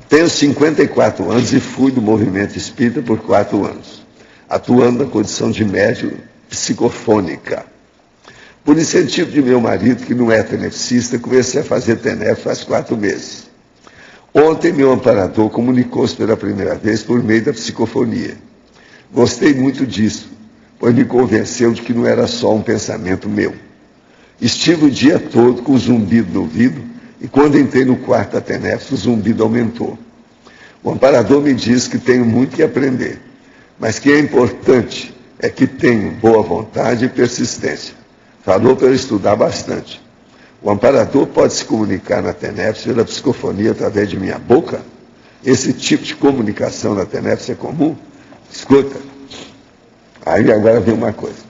Tenho 54 anos e fui do movimento espírita por 4 anos, atuando na condição de médium psicofônica. Por incentivo de meu marido, que não é tenepsista, comecei a fazer tenep faz 4 meses. Ontem, meu amparador comunicou-se pela primeira vez por meio da psicofonia. Gostei muito disso, pois me convenceu de que não era só um pensamento meu. Estive o dia todo com o zumbido no ouvido, e quando entrei no quarto da tenep, o zumbido aumentou. O amparador me diz que tenho muito que aprender, mas que é importante é que tenho boa vontade e persistência. Falou para eu estudar bastante. O amparador pode se comunicar na TENEPS pela psicofonia através de minha boca? Esse tipo de comunicação na TENEPS é comum? Escuta, aí agora vem uma coisa.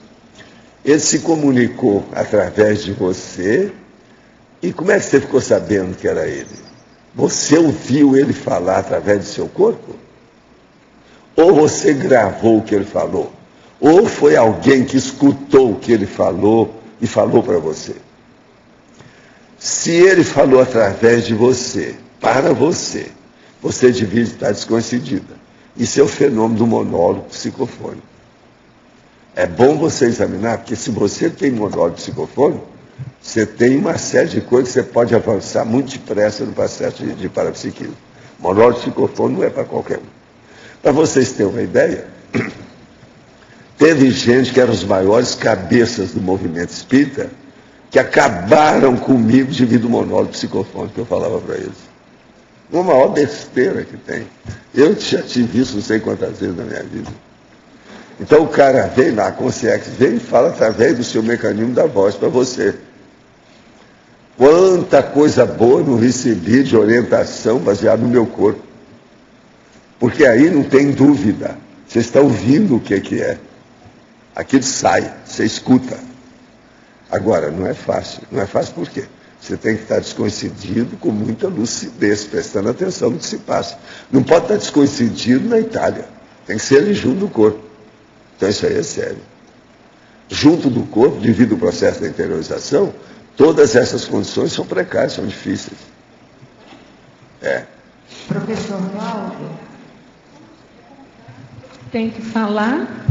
Ele se comunicou através de você, e como é que você ficou sabendo que era ele? Você ouviu ele falar através do seu corpo? Ou você gravou o que ele falou? Ou foi alguém que escutou o que ele falou e falou para você? Se ele falou através de você, para você, você devia estar descoincidida. Isso é o fenômeno do monólogo psicofônico. É bom você examinar, porque se você tem monólogo psicofônico, você tem uma série de coisas que você pode avançar muito depressa no processo de parapsiquismo. Monólogo psicofônico não é para qualquer um. Para vocês terem uma ideia, teve gente que eram os maiores cabeças do movimento espírita, que acabaram comigo devido ao monólogo psicofônico que eu falava para eles. Uma maior besteira que tem. Eu já tive isso não sei quantas vezes na minha vida. Então o cara vem lá, a consciência vem e fala através do seu mecanismo da voz para você. Quanta coisa boa não recebi de orientação baseada no meu corpo. Porque aí não tem dúvida. Você está ouvindo o que é. Aquilo sai, você escuta. Agora, não é fácil. Não é fácil por quê? Você tem que estar descoincidido com muita lucidez, prestando atenção no que se passa. Não pode estar descoincidido na Itália. Tem que ser ali junto do corpo. Então isso aí é sério. Junto do corpo, devido ao processo da interiorização, todas essas condições são precárias, são difíceis. Professor Cláudio, tem que falar,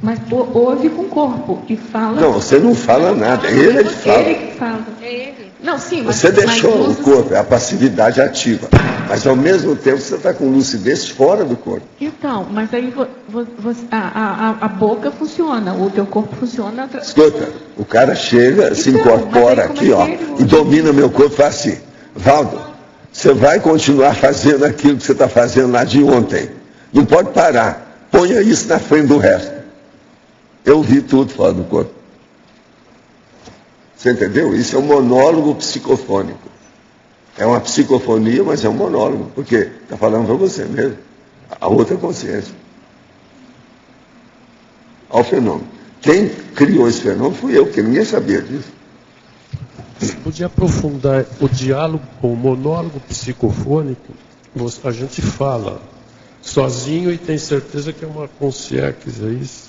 mas ouve com o corpo e fala... Não, você não fala nada, ele que fala. Ele que fala. É ele. Não, sim, mas... Você deixou o corpo, é a passividade ativa. Mas, ao mesmo tempo, você está com lucidez fora do corpo. Então, mas aí a boca funciona, o teu corpo funciona... Escuta, o cara chega, se incorpora aqui, ó, e domina meu corpo e fala assim, Valdo, você vai continuar fazendo aquilo que você está fazendo lá de ontem. Não pode parar. Ponha isso na frente do resto. Eu vi tudo fora do corpo. Você entendeu? Isso é um monólogo psicofônico. É uma psicofonia, mas é um monólogo. Porque está falando para você mesmo. A outra consciência. Olha o fenômeno. Quem criou esse fenômeno fui eu, porque ninguém sabia disso. Você podia aprofundar o diálogo, o monólogo psicofônico? A gente fala sozinho e tem certeza que é uma consciência, é isso?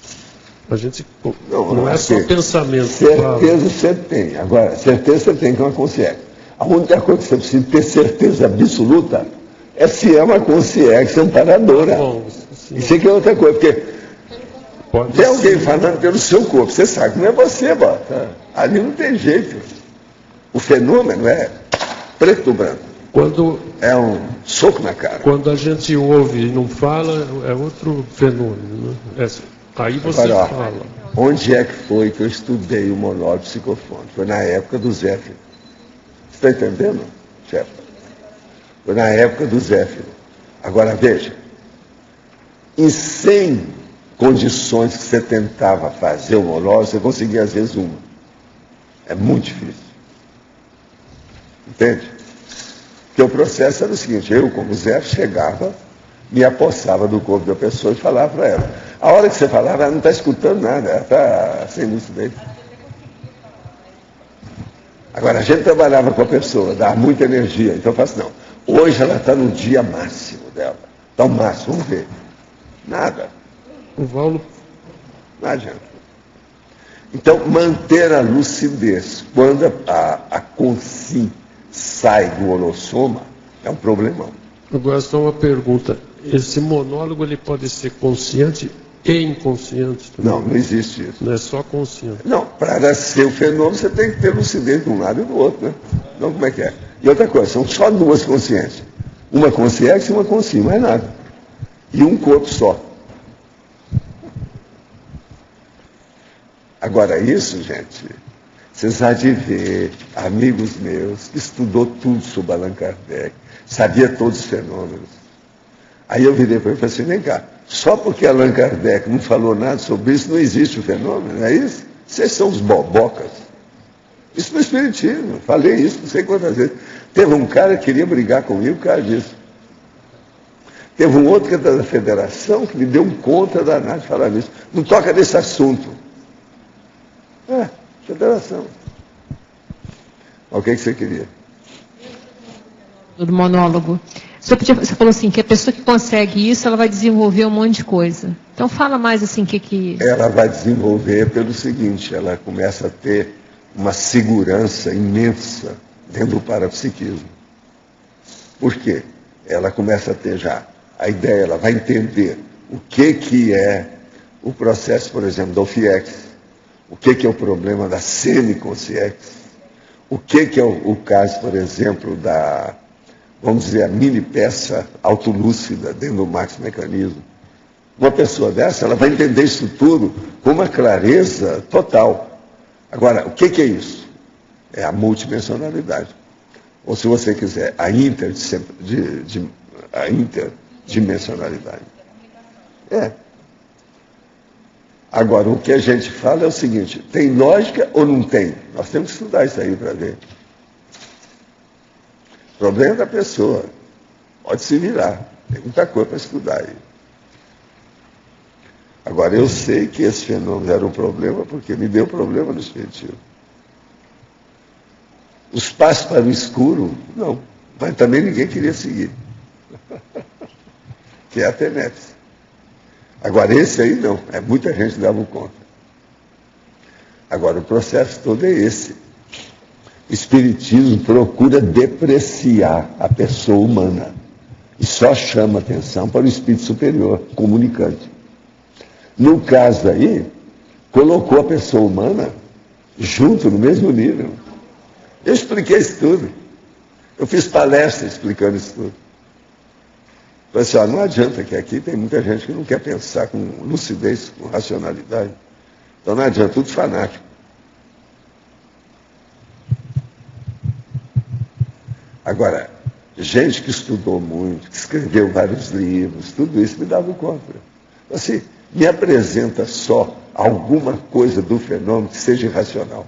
A gente não é só pensamento. Certeza você tem. Agora, certeza você tem que é uma consciência. A única coisa que você precisa ter certeza absoluta é se é uma consciência amparadora. Bom, isso aqui é outra coisa, porque tem alguém falando pelo seu corpo. Você sabe que não é você, bota. Ali não tem jeito. O fenômeno é preto ou branco. É um soco na cara. Quando a gente ouve e não fala, é outro fenômeno, né? Aí você agora, fala. Onde é que foi que eu estudei o monólogo psicofônico? Foi na época do Zéfiro. Você está entendendo, chefe? Foi na época do Zéfiro. Agora veja, em 100 condições que você tentava fazer o monólogo, você conseguia às vezes uma. É muito difícil. Entende? Porque o processo era o seguinte, eu, como Zéfiro, chegava, me apossava do corpo da pessoa e falava para ela. A hora que você falava, ela não está escutando nada, ela está sem lucidez. Agora, a gente trabalhava com a pessoa, dava muita energia, então eu falo assim, não, hoje ela está no dia máximo dela. Está o máximo, vamos ver. Nada. Não adianta. Então, manter a lucidez, quando a consciência sai do holossoma, é um problemão. Agora só uma pergunta. Esse monólogo ele pode ser consciente e inconsciente também? Não, não existe isso. Não é só consciente. Não, para ser o fenômeno, você tem que ter lucidez de um lado e do outro, né? Então, como é que é? E outra coisa, são só duas consciências. Uma consciência e uma consciência, mais nada. E um corpo só. Agora, isso, gente, vocês há de ver amigos meus que estudou tudo sobre Allan Kardec, sabia todos os fenômenos. Aí eu virei para ele e falei assim, vem cá, só porque Allan Kardec não falou nada sobre isso, não existe o fenômeno, não é isso? Vocês são os bobocas. Isso no Espiritismo, falei isso não sei quantas vezes. Teve um cara que queria brigar comigo por causa disso. Teve um outro que é da federação que me deu um contra danado de falar nisso. Não toca nesse assunto. Federação. O que você queria? Do monólogo. Você falou assim, que a pessoa que consegue isso, ela vai desenvolver um monte de coisa. Então fala mais assim, que... Ela vai desenvolver pelo seguinte, ela começa a ter uma segurança imensa dentro do parapsiquismo. Por quê? Ela começa a ter já a ideia, ela vai entender o que é o processo, por exemplo, da OFIEX, o que é o problema da semiconsciência, o que é o caso, por exemplo, da, vamos dizer, a mini peça autolúcida dentro do maxi-mecanismo. Uma pessoa dessa, ela vai entender isso tudo com uma clareza total. Agora, o que é isso? É a multidimensionalidade. Ou, se você quiser, a interdimensionalidade. Agora, o que a gente fala é o seguinte, tem lógica ou não tem? Nós temos que estudar isso aí para ver. O problema é da pessoa. Pode se virar. Tem muita coisa para estudar aí. Agora, eu sei que esse fenômeno era um problema porque me deu problema no espiritismo. Os passos para o escuro, não. Mas também ninguém queria seguir. Que é a TENEPS. Agora, esse aí não. Muita gente dava conta. Agora, o processo todo é esse. O espiritismo procura depreciar a pessoa humana. E só chama atenção para o espírito superior, comunicante. No caso aí, colocou a pessoa humana junto, no mesmo nível. Eu expliquei isso tudo. Eu fiz palestra explicando isso tudo. Falei assim, não adianta, que aqui tem muita gente que não quer pensar com lucidez, com racionalidade. Então não adianta, tudo fanático. Agora, gente que estudou muito, que escreveu vários livros, tudo isso me dava conta. Assim, me apresenta só alguma coisa do fenômeno que seja irracional.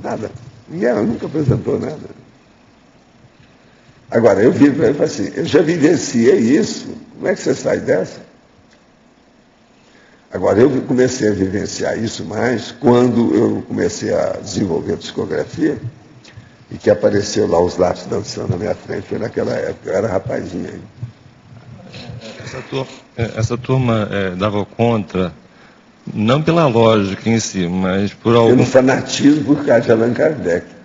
Nada. Ninguém nunca apresentou nada. Agora, eu vi para ele e falei assim, eu já vivenciei isso, como é que você sai dessa? Agora, eu comecei a vivenciar isso mais quando eu comecei a desenvolver a psicografia e que apareceu lá os lápis dançando na minha frente, foi naquela época, eu era rapazinho ainda. Essa turma dava conta, não pela lógica em si, mas por algum... Pelo fanatismo por causa de Allan Kardec.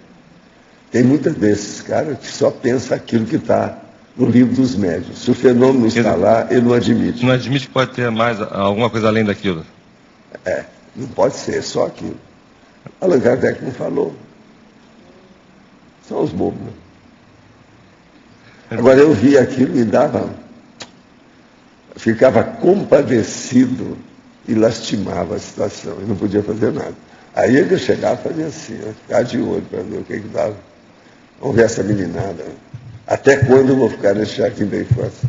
Tem muitos desses caras que só pensam aquilo que está no livro dos médiuns. Se o fenômeno está lá, ele não admite. Não admite que pode ter mais alguma coisa além daquilo. Não pode ser só aquilo. Allan Kardec não falou. São os bobos, né? Agora, eu vi aquilo e ficava compadecido e lastimava a situação. E não podia fazer nada. Aí ele chegava e fazia assim, ficar de olho para ver o que dava. Vamos ver essa meninada. Até quando eu vou ficar nesse jardim da infância?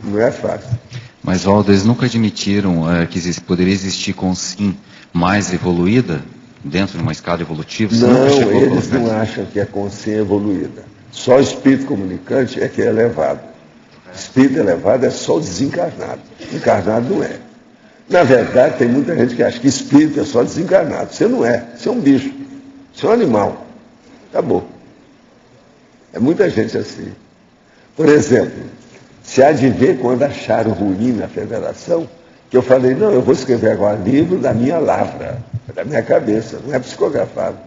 Não é fácil. Mas, Waldo, eles nunca admitiram que poderia existir consciência mais evoluída dentro de uma escala evolutiva? Não, eles não acham que é consciência evoluída. Só o espírito comunicante é que é elevado. Espírito elevado é só o desencarnado. Encarnado não é. Na verdade, tem muita gente que acha que espírito é só desencarnado. Você não é. Você é um bicho. Você é um animal. Acabou. É muita gente assim. Por exemplo, se há de ver quando acharam ruim na federação, que eu falei, não, eu vou escrever agora livro da minha lavra, da minha cabeça, não é psicografado.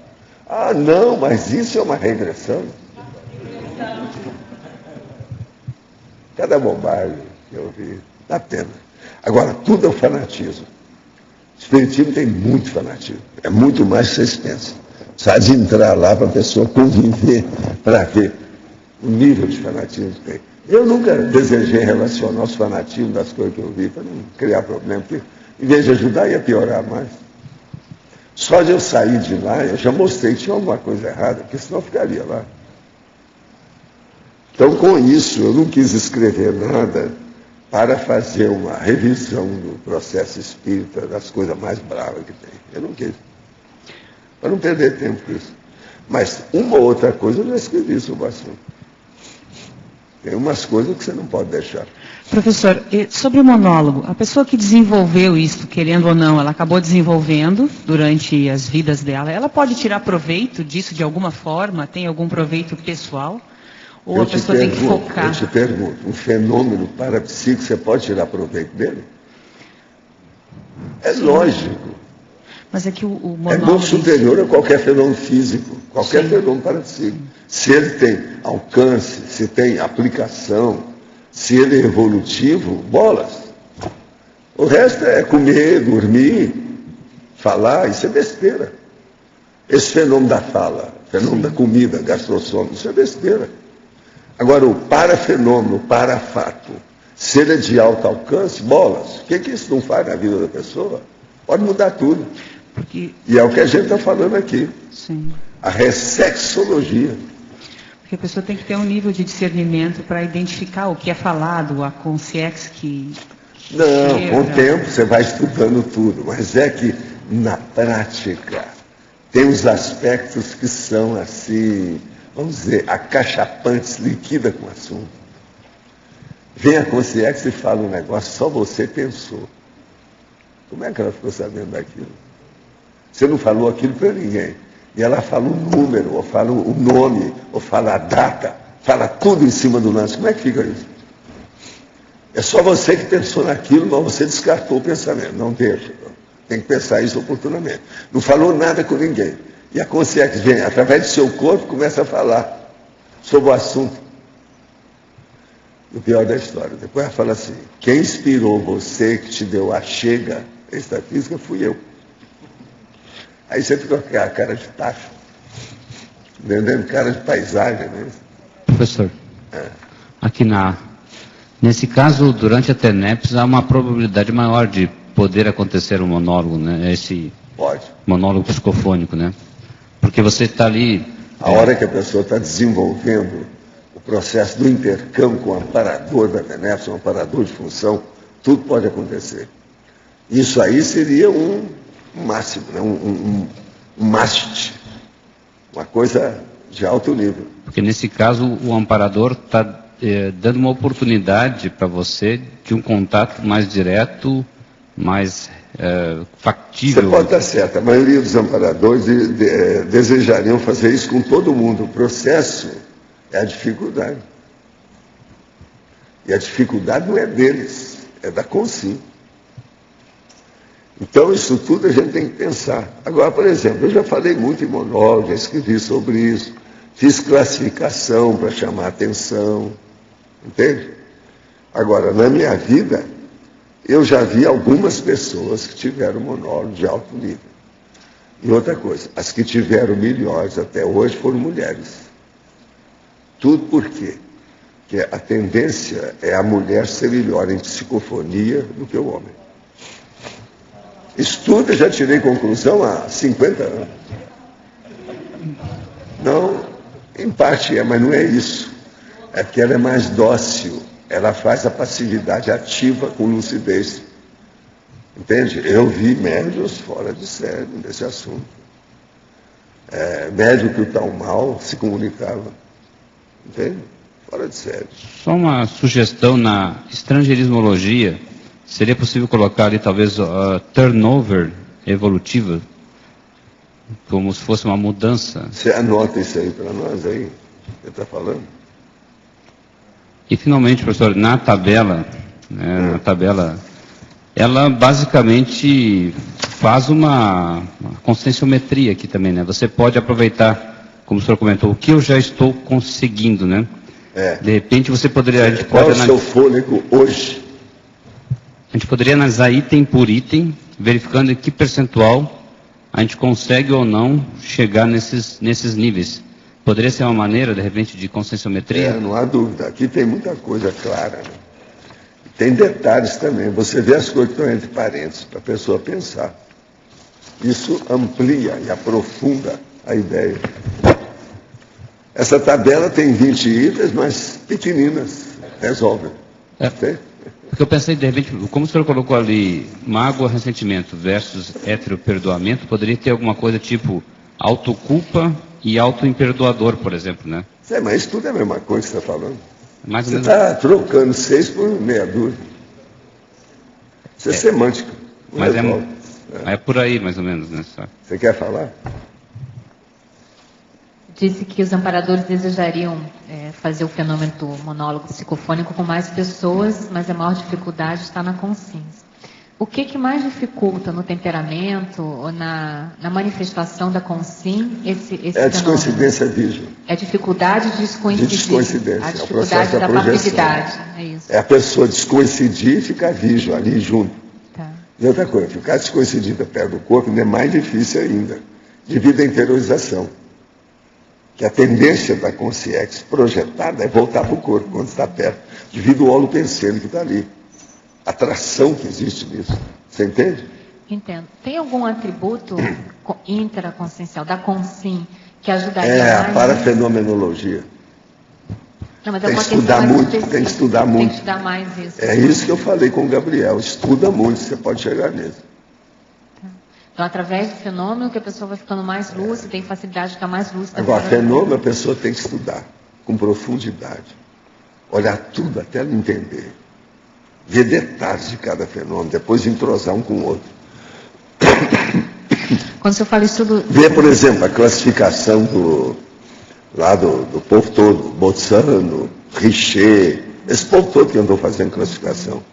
Ah, não, mas isso é uma regressão. Cada bobagem que eu vi, dá pena. Agora, tudo é o fanatismo. O espiritismo tem muito fanatismo. É muito mais do que vocês pensam. Precisa de entrar lá para a pessoa conviver, para ver o nível de fanatismo que tem. Eu nunca desejei relacionar os fanatismos das coisas que eu vi, para não criar problema, porque em vez de ajudar, ia piorar mais. Só de eu sair de lá, eu já mostrei que tinha alguma coisa errada, porque senão eu ficaria lá. Então, com isso, eu não quis escrever nada para fazer uma revisão do processo espírita, das coisas mais bravas que tem. Eu não quis. Para não perder tempo com isso. Mas uma ou outra coisa eu já escrevi sobre o assunto. Tem umas coisas que você não pode deixar. Professor, sobre o monólogo, a pessoa que desenvolveu isso, querendo ou não, ela acabou desenvolvendo durante as vidas dela, ela pode tirar proveito disso de alguma forma? Tem algum proveito pessoal? Ou a pessoa tem que focar? Eu te pergunto, um fenômeno parapsíquico, você pode tirar proveito dele? É lógico. Mas é que o monólogo... É muito superior a qualquer fenômeno físico, qualquer fenômeno parapsíquico. Se ele tem alcance, se tem aplicação, se ele é evolutivo, bolas. O resto é comer, dormir, falar, isso é besteira. Esse fenômeno da fala, fenômeno da comida, gastrossômico, isso é besteira. Agora, o parafenômeno, o parafato, se ele é de alto alcance, bolas. O que isso não faz na vida da pessoa? Pode mudar tudo. Porque... E é o que a gente está falando aqui. Sim. A ressexologia. Porque a pessoa tem que ter um nível de discernimento para identificar o que é falado, a consciência que Não, chega. com o tempo você vai estudando tudo, mas é que na prática tem os aspectos que são assim, vamos dizer, acachapantes, liquida com o assunto. Vem a consciência e fala um negócio, só você pensou. Como é que ela ficou sabendo daquilo? Você não falou aquilo para ninguém. E ela fala o número, ou fala o nome, ou fala a data, fala tudo em cima do lance. Como é que fica isso? É só você que pensou naquilo, mas você descartou o pensamento. Não deixa. Tem que pensar isso oportunamente. Não falou nada com ninguém. E a consciência vem, através do seu corpo, começa a falar sobre o assunto. O pior da história. Depois ela fala assim, quem inspirou você, que te deu a chega extrafísica, fui eu. Aí você fica com a cara de tacho, vendendo cara de paisagem, né? Professor, aqui nesse caso, durante a TENEPS, há uma probabilidade maior de poder acontecer um monólogo, né? Esse Pode. monólogo psicofônico, né? Porque você está ali... A hora que a pessoa está desenvolvendo o processo do intercâmbio com o amparador da TENEPS, um amparador de função, tudo pode acontecer. Isso aí seria um máximo, né? um must, uma coisa de alto nível. Porque nesse caso o amparador está dando uma oportunidade para você de um contato mais direto, mais factível. Você pode estar certo, a maioria dos amparadores desejariam fazer isso com todo mundo. O processo é a dificuldade. E a dificuldade não é deles, é da consciência. Então, isso tudo a gente tem que pensar. Agora, por exemplo, eu já falei muito em monólogo, já escrevi sobre isso, fiz classificação para chamar a atenção, entende? Agora, na minha vida, eu já vi algumas pessoas que tiveram monólogo de alto nível. E outra coisa, as que tiveram melhores até hoje foram mulheres. Tudo por quê? Porque a tendência é a mulher ser melhor em psicofonia do que o homem. Estudo, já tirei conclusão há 50 anos. Não, em parte é, mas não é isso. É porque ela é mais dócil. Ela faz a passividade ativa com lucidez. Entende? Eu vi médios fora de série nesse assunto. Médio que o tal mal se comunicava. Entende? Fora de série. Só uma sugestão na estrangeirismologia. Seria possível colocar ali, talvez, turnover evolutiva, como se fosse uma mudança? Você anota isso aí para nós aí, você está falando? E, finalmente, professor, na tabela, né, ela basicamente faz uma conscienciometria aqui também, né? Você pode aproveitar, como o senhor comentou, o que eu já estou conseguindo, né? De repente você poderia... A gente Qual pode é o seu fôlego hoje? A gente poderia analisar item por item, verificando em que percentual a gente consegue ou não chegar nesses níveis. Poderia ser uma maneira, de repente, de conscienciometria? Não há dúvida. Aqui tem muita coisa clara. Né? Tem detalhes também. Você vê as coisas que estão entre parênteses, para a pessoa pensar. Isso amplia e aprofunda a ideia. Essa tabela tem 20 itens, mas pequeninas. Resolve. Porque eu pensei, de repente, como o senhor colocou ali, mágoa, ressentimento versus heteroperdoamento, poderia ter alguma coisa tipo autoculpa e autoimperdoador, por exemplo, né? Mas isso tudo é a mesma coisa que você está falando. Mais ou Você menos. está trocando 6 por meia dúzia. Isso é semântica. Mas é por aí, mais ou menos, né? Você quer falar? Disse que os amparadores desejariam fazer o fenômeno do monólogo psicofônico com mais pessoas, mas a maior dificuldade está na consciência. O que mais dificulta no temperamento ou na manifestação da consciência esse É a fenômeno? descoincidência vígio. É a dificuldade de descoincidir. De descoincidência. A dificuldade da passividade. É isso. É a pessoa descoincidir e ficar vígio ali junto. Tá. E outra coisa, ficar descoincidida perto do corpo ainda é mais difícil ainda, devido à interiorização. Que a tendência da consciência projetada é voltar para o corpo quando está perto, devido ao holopensene que está ali. A atração que existe nisso. Você entende? Entendo. Tem algum atributo intraconsciencial da consim que ajudaria É mais? a parafenomenologia. Não, mas Tem é uma que estudar questão mais muito, específica. tem que estudar muito. Tem que estudar mais isso. É isso que eu falei com o Gabriel. Estuda muito, você pode chegar nisso. Então, através do fenômeno, que a pessoa vai ficando mais lúcida, tem facilidade de ficar mais lúcida. Agora, fenômeno a pessoa tem que estudar com profundidade. Olhar tudo até ela entender. Ver detalhes de cada fenômeno, depois entrosar um com o outro. Quando o senhor fala estudo... Ver, por exemplo, a classificação do povo todo, Bolzano, Richer, esse povo todo que andou fazendo classificação.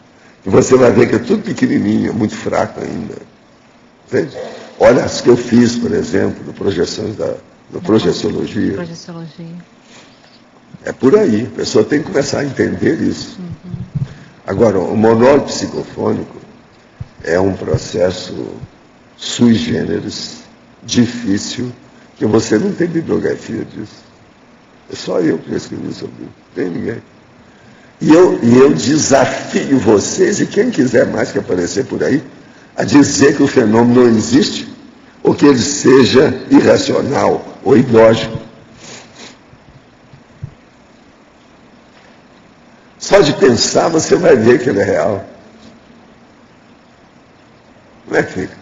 E você vai ver que é tudo pequenininho, muito fraco ainda. Entende? Olha as que eu fiz, por exemplo, do Projeciologia. Projeciologia. É por aí, a pessoa tem que começar a entender isso. Agora, o monólogo psicofônico é um processo sui generis, difícil, que você não tem bibliografia disso. É só eu que já escrevi sobre isso, não tem ninguém. E eu desafio vocês, e quem quiser mais que aparecer por aí, a dizer que o fenômeno não existe, ou que ele seja irracional ou ilógico. Só de pensar você vai ver que ele é real. Como é que fica?